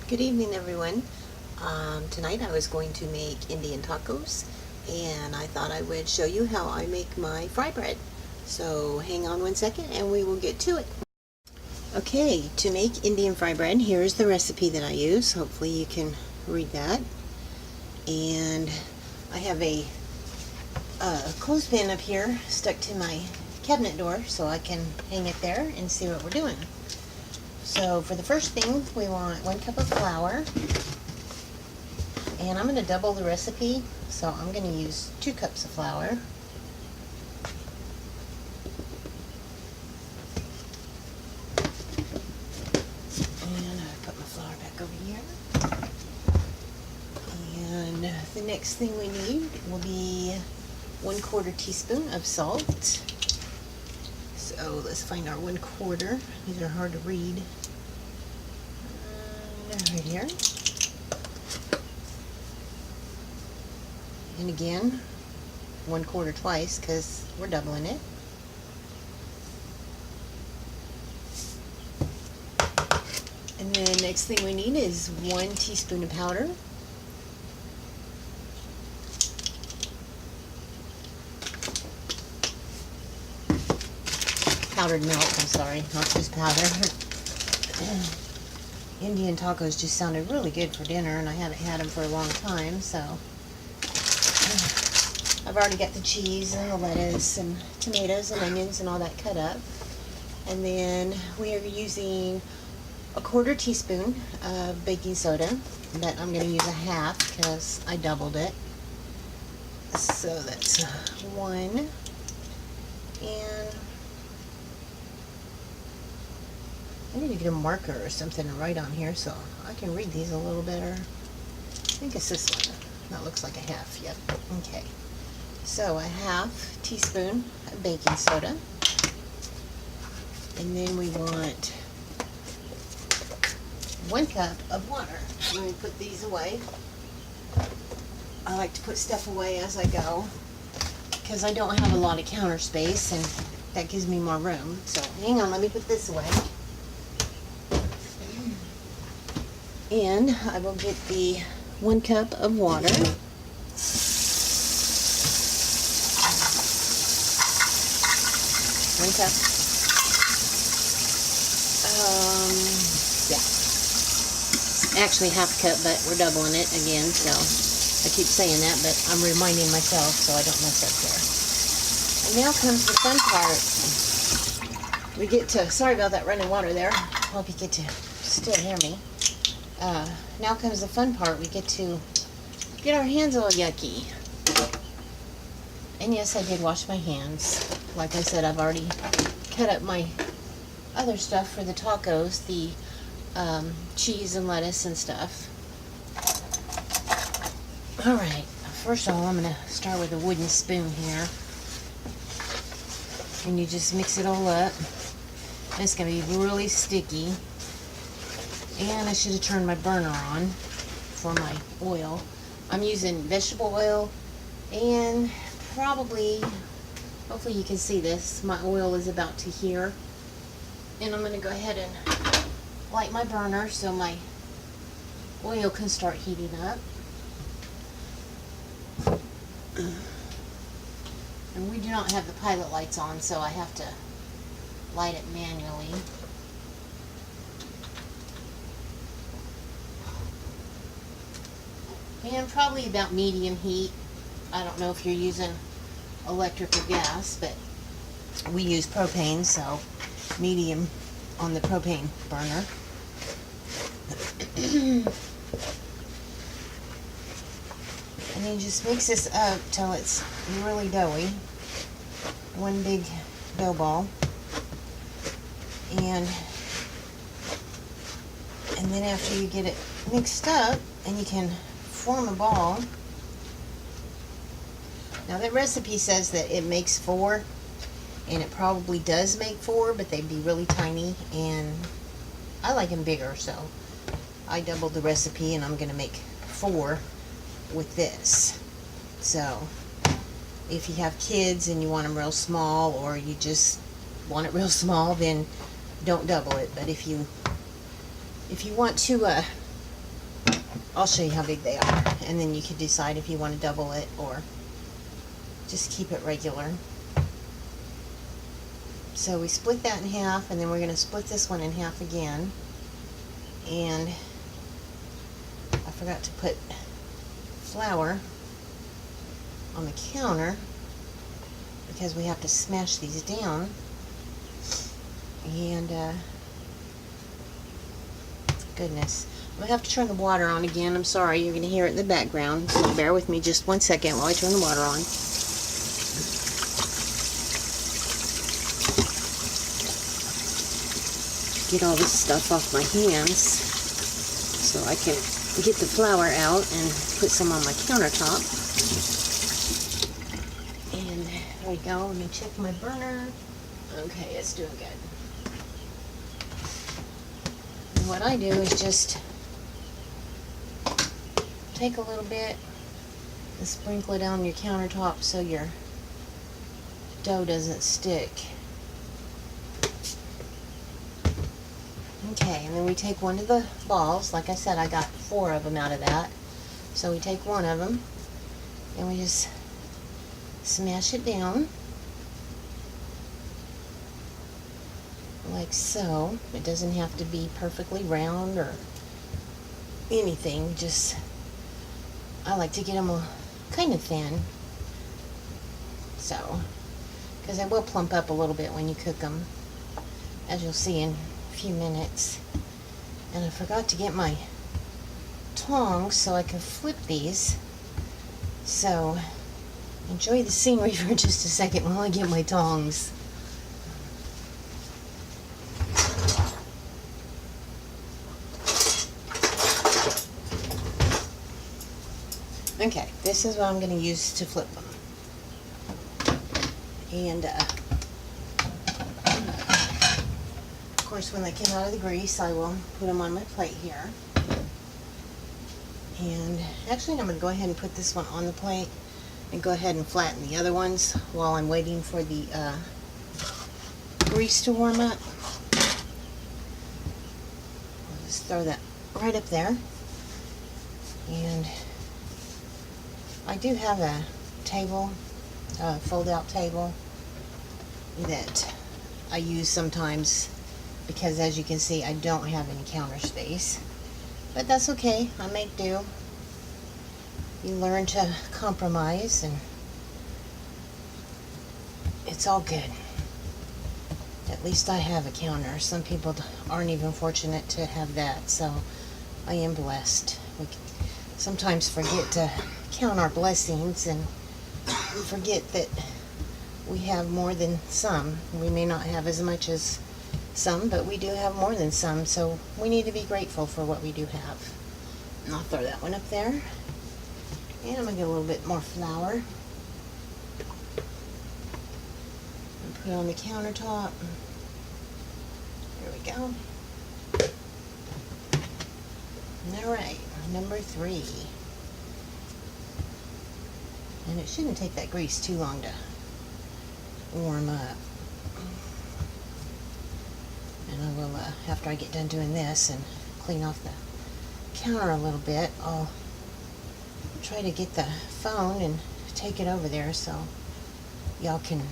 Good evening, everyone. Tonight I was going to make Indian tacos, and I thought I would show you how I make my fry bread. So hang on one second and we will get to it. Okay, to make Indian fry bread, here's the recipe that I use. Hopefully you can read that. And I have a clothespin up here stuck to my cabinet door so I can hang it there and see what we're doing. So for the first thing, we want 1 cup of flour, and I'm going to double the recipe, so I'm going to use 2 cups of flour. And I put my flour back over here. And the next thing we need will be 1/4 teaspoon of salt. So let's find our 1/4. These are hard to read. Right here. And again, 1/4 twice because we're doubling it. And then next thing we need is 1 teaspoon of powder. Powdered milk, I'm sorry, not just powder. Indian tacos just sounded really good for dinner, and I haven't had them for a long time, so I've already got the cheese and the lettuce and tomatoes and onions and all that cut up. And then we are using 1/4 teaspoon of baking soda, but I'm going to use 1/2 because I doubled it. So that's 1, and I need to get a marker or something to write on here so I can read these a little better. I think it's this one. That looks like 1/2. Yep. Okay. So 1/2 teaspoon of baking soda. And then we want 1 cup of water. Let me put these away. I like to put stuff away as I go because I don't have a lot of counter space, and that gives me more room. So hang on, let me put this away. And I will get the 1 cup of water. 1 cup. Yeah. Actually 1/2 cup, but we're doubling it again, so I keep saying that, but I'm reminding myself so I don't mess up there. And now comes the fun part. We get to, sorry about that running water there. Hope you get to still hear me. Now comes the fun part. We get to get our hands all yucky. And yes, I did wash my hands. Like I said, I've already cut up my other stuff for the tacos, the cheese and lettuce and stuff. Alright, first of all, I'm going to start with a wooden spoon here. And you just mix it all up. It's going to be really sticky. And I should have turned my burner on for my oil. I'm using vegetable oil, and probably, hopefully you can see this, my oil is about to here. And I'm going to go ahead and light my burner so my oil can start heating up. And we do not have the pilot lights on, so I have to light it manually. And probably about medium heat. I don't know if you're using electric or gas, but we use propane, so medium on the propane burner. And then just mix this up till it's really doughy. One big dough ball. And then after you get it mixed up, and you can form a ball. Now that recipe says that it makes 4, and it probably does make 4, but they'd be really tiny, and I like them bigger, so I doubled the recipe, and I'm going to make 4 with this. So if you have kids and you want them real small, or you just want it real small, then don't double it. But if you want to I'll show you how big they are, and then you can decide if you want to double it or just keep it regular. So we split that in half, and then we're going to split this one in half again. And I forgot to put flour on the counter because we have to smash these down. And goodness, I'm going to have to turn the water on again. I'm sorry, you're going to hear it in the background, so bear with me just 1 second while I turn the water on. Get all this stuff off my hands so I can get the flour out and put some on my countertop. And there we go. Let me check my burner. Okay, it's doing good. And what I do is just take a little bit and sprinkle it on your countertop so your dough doesn't stick. Okay, and then we take one of the balls. Like I said, I got 4 of them out of that. So we take one of them and we just smash it down like so. It doesn't have to be perfectly round or anything. Just, I like to get them kind of thin. So, because they will plump up a little bit when you cook them, as you'll see in few minutes. And I forgot to get my tongs so I can flip these. So enjoy the scenery for just a second while I get my tongs. Okay, this is what I'm going to use to flip them. And of course, when they come out of the grease, I will put them on my plate here. And actually, I'm going to go ahead and put this one on the plate and go ahead and flatten the other ones while I'm waiting for the grease to warm up. I'll just throw that right up there. And I do have a table, a fold-out table that I use sometimes, because as you can see, I don't have any counter space. But that's okay, I make do. You learn to compromise, and it's all good. At least I have a counter. Some people aren't even fortunate to have that, so I am blessed. We sometimes forget to count our blessings and forget that we have more than some. We may not have as much as some, but we do have more than some, so we need to be grateful for what we do have. And I'll throw that one up there. And I'm going to get a little bit more flour and put it on the countertop. There we go. Alright, number 3. And it shouldn't take that grease too long to warm up. And I will, after I get done doing this and clean off the counter a little bit, I'll try to get the phone and take it over there so y'all can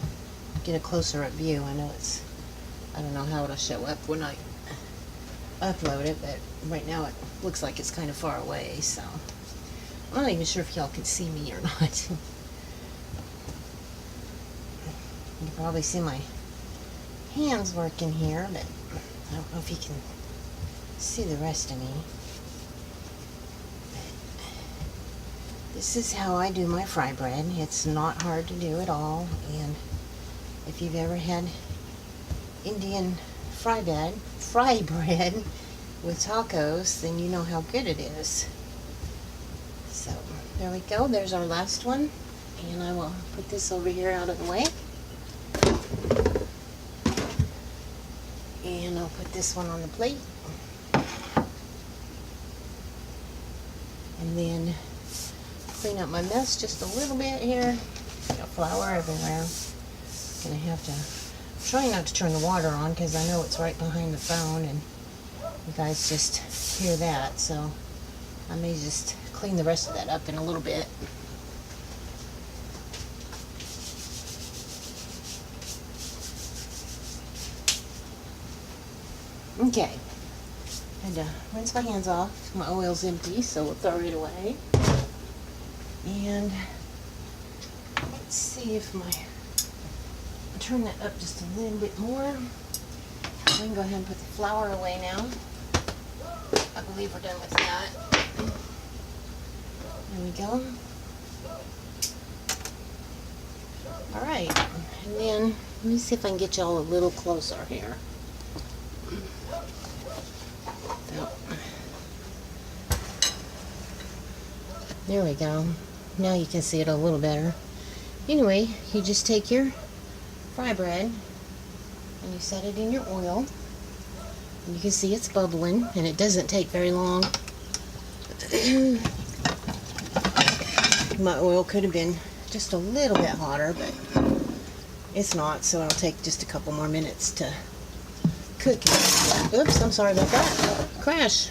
get a closer up view. I know I don't know how it'll show up when I upload it, but right now it looks like it's kind of far away, so I'm not even sure if y'all can see me or not. You can probably see my hands working here, but I don't know if you can see the rest of me. But this is how I do my fry bread. It's not hard to do at all, and if you've ever had Indian fry bread with tacos, then you know how good it is. So there we go. There's our last one, and I will put this over here out of the way. And I'll put this one on the plate. And then clean up my mess just a little bit here. Got flour everywhere. Gonna have to try not to turn the water on because I know it's right behind the phone and you guys just hear that. So I may just clean the rest of that up in a little bit. Okay, had to rinse my hands off. My oil's empty, so we'll throw it away. And let's see if I'll turn that up just a little bit more. We can go ahead and put the flour away now. I believe we're done with that. There we go. All right, and then let me see if I can get y'all a little closer here. There we go. Now you can see it a little better. Anyway, you just take your fry bread and you set it in your oil. And you can see it's bubbling, and it doesn't take very long. My oil could have been just a little bit hotter, but it's not, so it'll take just a couple more minutes to cook it. Oops, I'm sorry about that. Crash.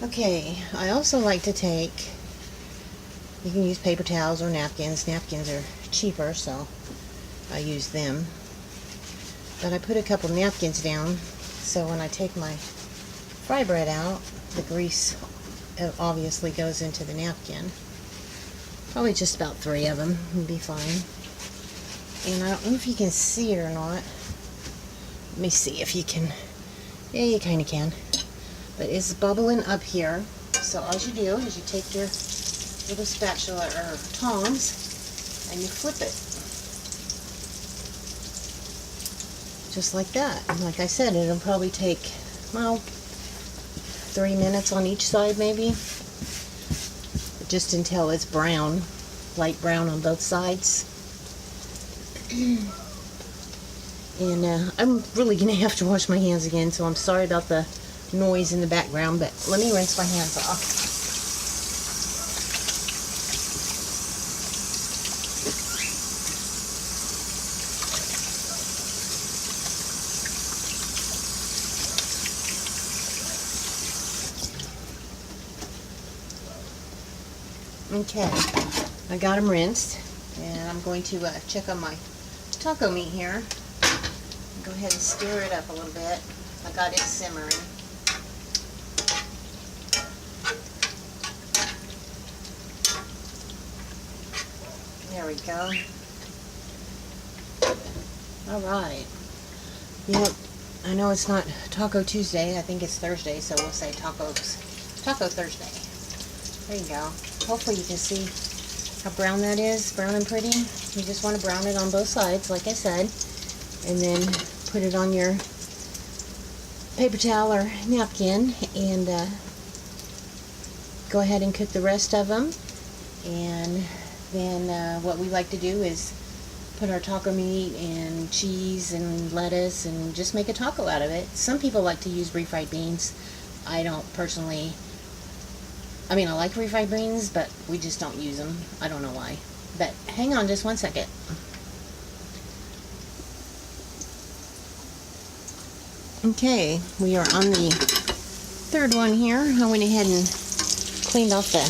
Okay, I also like to take, you can use paper towels or napkins. Napkins are cheaper, so I use them. But I put a couple napkins down, so when I take my fry bread out, the grease obviously goes into the napkin. Probably just about 3 of them would be fine. And I don't know if you can see it or not. Let me see if you can. Yeah, you kind of can. But it's bubbling up here. So all you do is you take your little spatula or tongs and you flip it. Just like that. And like I said, it'll probably take, well, 3 minutes on each side maybe. Just until it's brown, light brown on both sides. And I'm really going to have to wash my hands again, so I'm sorry about the noise in the background, but let me rinse my hands off. Okay, I got them rinsed, and I'm going to check on my taco meat here. Go ahead and stir it up a little bit. I got it simmering. There we go. All right. Yep, I know it's not Taco Tuesday. I think it's Thursday, so we'll say Taco Thursday. There you go. Hopefully you can see how brown that is, brown and pretty. You just want to brown it on both sides, like I said, and then put it on your paper towel or napkin, and go ahead and cook the rest of them. And then what we like to do is put our taco meat and cheese and lettuce and just make a taco out of it. Some people like to use refried beans. I don't personally. I mean, I like refried beans, but we just don't use them. I don't know why. But hang on just one second. Okay, we are on the third one here. I went ahead and cleaned off the,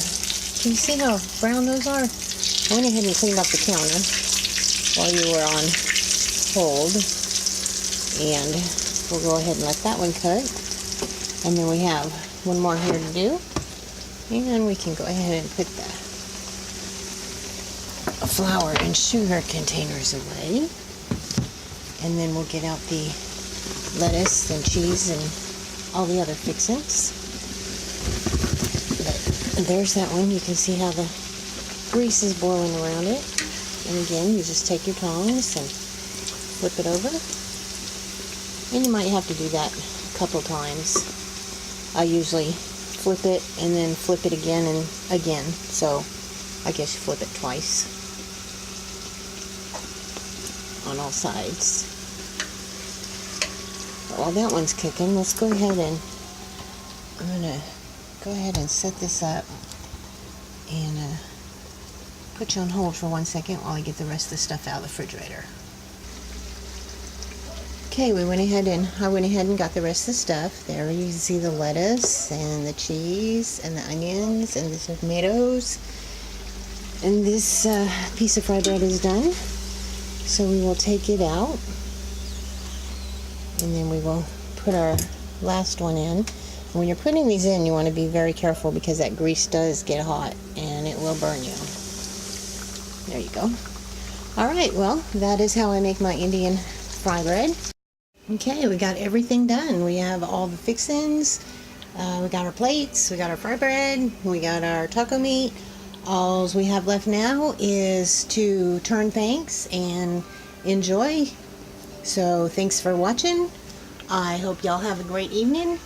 can you see how brown those are? I went ahead and cleaned off the counter while you were on hold. And we'll go ahead and let that one cook. And then we have one more here to do. And we can go ahead and put the flour and sugar containers away. And then we'll get out the lettuce and cheese and all the other fixings. But there's that one. You can see how the grease is boiling around it. And again, you just take your tongs and flip it over. And you might have to do that a couple times. I usually flip it and then flip it again and again, so I guess you flip it twice on all sides. While that one's cooking, let's go ahead and I'm gonna go ahead and set this up and put you on hold for 1 second while I get the rest of the stuff out of the refrigerator. Okay, I went ahead and got the rest of the stuff. There you can see the lettuce and the cheese and the onions and the tomatoes. And this piece of fry bread is done. So we will take it out. And then we will put our last one in. And when you're putting these in, you want to be very careful because that grease does get hot and it will burn you. There you go. Alright, well, that is how I make my Indian fry bread. Okay, we got everything done. We have all the fixings. We got our plates, we got our fry bread, we got our taco meat. All we have left now is to turn thanks and enjoy. So thanks for watching. I hope y'all have a great evening.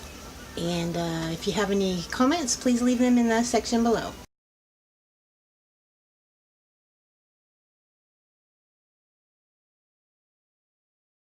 And if you have any comments, please leave them in the section below.